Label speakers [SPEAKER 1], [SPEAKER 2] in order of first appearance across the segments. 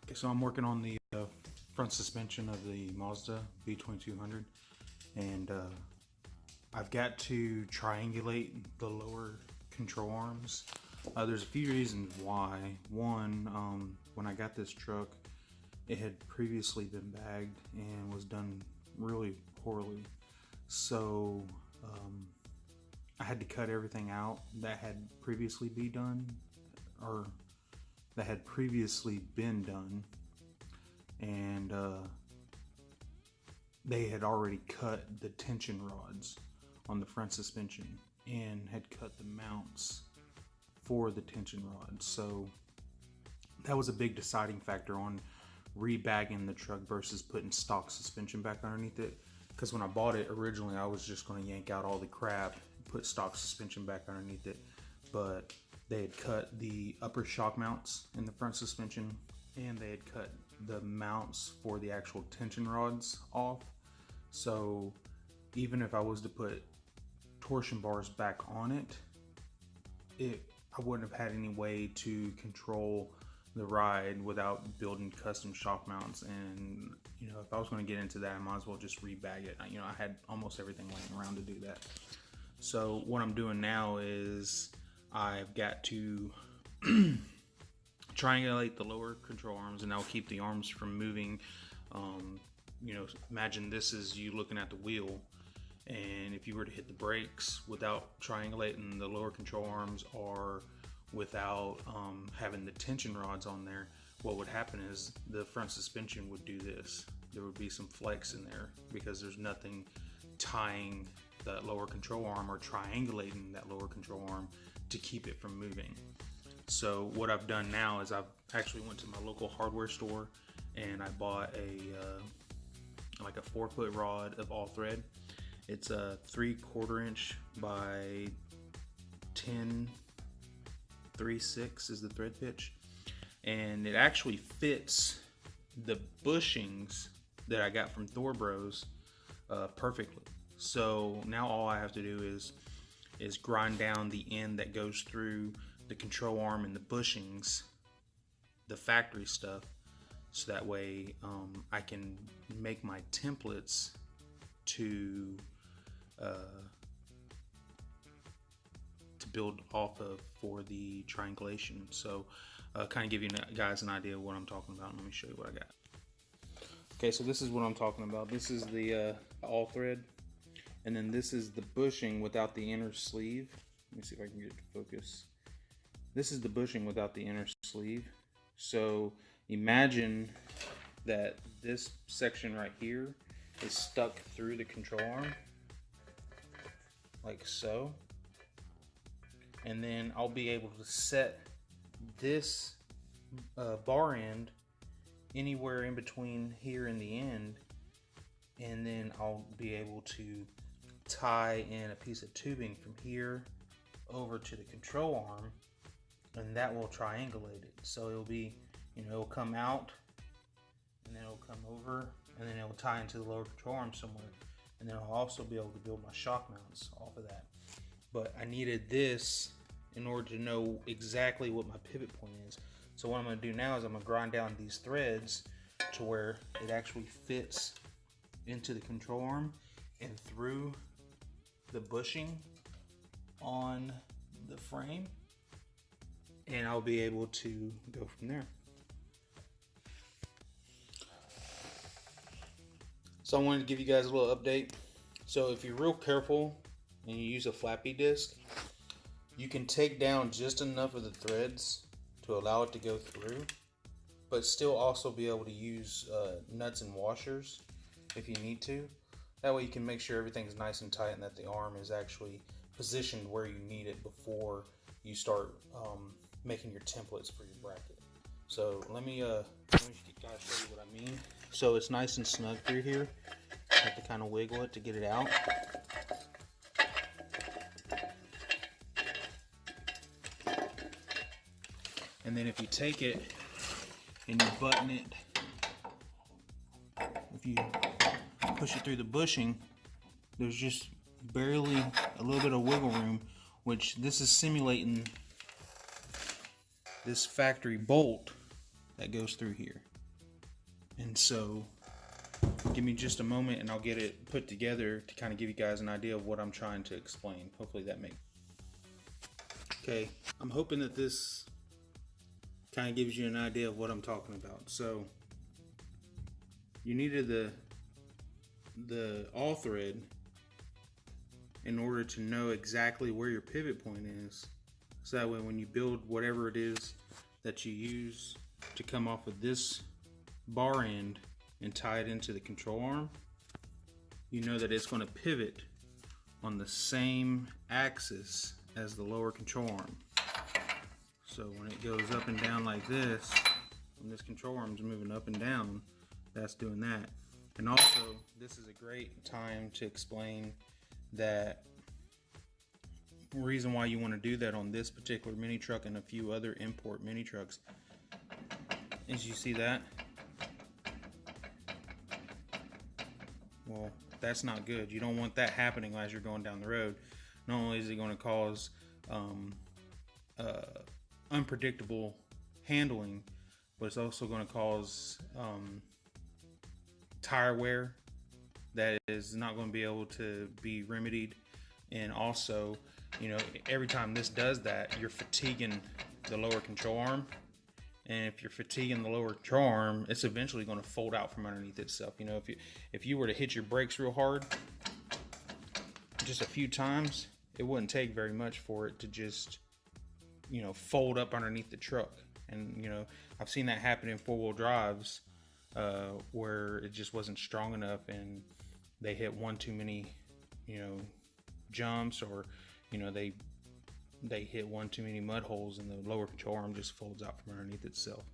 [SPEAKER 1] Okay, so I'm working on the front suspension of the Mazda B2200, and I've got to triangulate the lower control arms. There's a few reasons why. One, when I got this truck, it had previously been bagged and was done really poorly. So I had to cut everything out that had previously been done, or that had previously been done, and they had already cut the tension rods on the front suspension and had cut the mounts for the tension rods. So that was a big deciding factor on rebagging the truck versus putting stock suspension back underneath it, because when I bought it originally, I was just going to yank out all the crap, put stock suspension back underneath it, but they had cut the upper shock mounts in the front suspension, and they had cut the mounts for the actual tension rods off. So even if I was to put torsion bars back on it, I wouldn't have had any way to control the ride without building custom shock mounts. And if I was going to get into that, I might as well just rebag it. I had almost everything laying around to do that. So what I'm doing now is I've got to triangulate the lower control arms, and that'll keep the arms from moving. Imagine this is you looking at the wheel, and if you were to hit the brakes without triangulating the lower control arms, or without having the tension rods on there, what would happen is the front suspension would do this. There would be some flex in there because there's nothing tying that lower control arm or triangulating that lower control arm to keep it from moving. So what I've done now is I've actually went to my local hardware store and I bought like a 4-foot rod of all thread. It's a 3/4 inch by 10 3/6 is the thread pitch, and it actually fits the bushings that I got from Thor Bros perfectly. So now all I have to do is grind down the end that goes through the control arm and the bushings, the factory stuff, so that way I can make my templates to build off of for the triangulation. So kind of give you guys an idea of what I'm talking about. Let me show you what I got. Okay, so this is what I'm talking about. This is the all thread, and then this is the bushing without the inner sleeve. Let me see if I can get it to focus. This is the bushing without the inner sleeve. So imagine that this section right here is stuck through the control arm, like so. And then I'll be able to set this bar end anywhere in between here and the end, and then I'll be able to tie in a piece of tubing from here over to the control arm, and that will triangulate it. So it'll be, it'll come out, and then it'll come over, and then it'll tie into the lower control arm somewhere, and then I'll also be able to build my shock mounts off of that. But I needed this in order to know exactly what my pivot point is. So what I'm going to do now is I'm going to grind down these threads to where it actually fits into the control arm and through the bushing on the frame, and I'll be able to go from there. So I wanted to give you guys a little update. So if you're real careful and you use a flappy disc, you can take down just enough of the threads to allow it to go through, but still also be able to use nuts and washers if you need to. That way you can make sure everything's nice and tight and that the arm is actually positioned where you need it before you start making your templates for your bracket. So let me guys show you what I mean. So it's nice and snug through here. You have to kind of wiggle it to get it out. And then if you take it and you button it, if you push it through the bushing, there's just barely a little bit of wiggle room, which this is simulating this factory bolt that goes through here. And so give me just a moment and I'll get it put together to kind of give you guys an idea of what I'm trying to explain. Hopefully that makes. Okay, I'm hoping that this kind of gives you an idea of what I'm talking about. So you needed the all thread in order to know exactly where your pivot point is, so that way when you build whatever it is that you use to come off of this bar end and tie it into the control arm, you know that it's going to pivot on the same axis as the lower control arm. So when it goes up and down like this, when this control arm is moving up and down, that's doing that. And also, this is a great time to explain that reason why you want to do that on this particular mini truck and a few other import mini trucks is, you see that? Well, that's not good. You don't want that happening as you're going down the road. Not only is it going to cause unpredictable handling, but it's also going to cause tire wear that is not going to be able to be remedied. And also, you know, every time this does that, you're fatiguing the lower control arm. And if you're fatiguing the lower control arm, it's eventually going to fold out from underneath itself. You know, if you were to hit your brakes real hard, just a few times, it wouldn't take very much for it to just, you know, fold up underneath the truck. And, you know, I've seen that happen in four-wheel drives where it just wasn't strong enough and they hit one too many, you know, jumps, or, you know, they hit one too many mud holes and the lower control arm just folds out from underneath itself.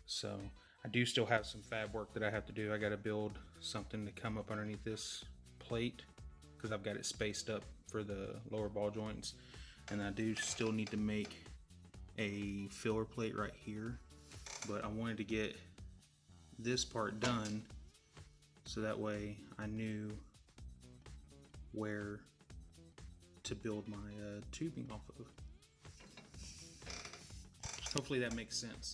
[SPEAKER 1] So I do still have some fab work that I have to do. I got to build something to come up underneath this plate because I've got it spaced up for the lower ball joints, and I do still need to make a filler plate right here, but I wanted to get this part done so that way I knew where to build my tubing off of. Hopefully that makes sense.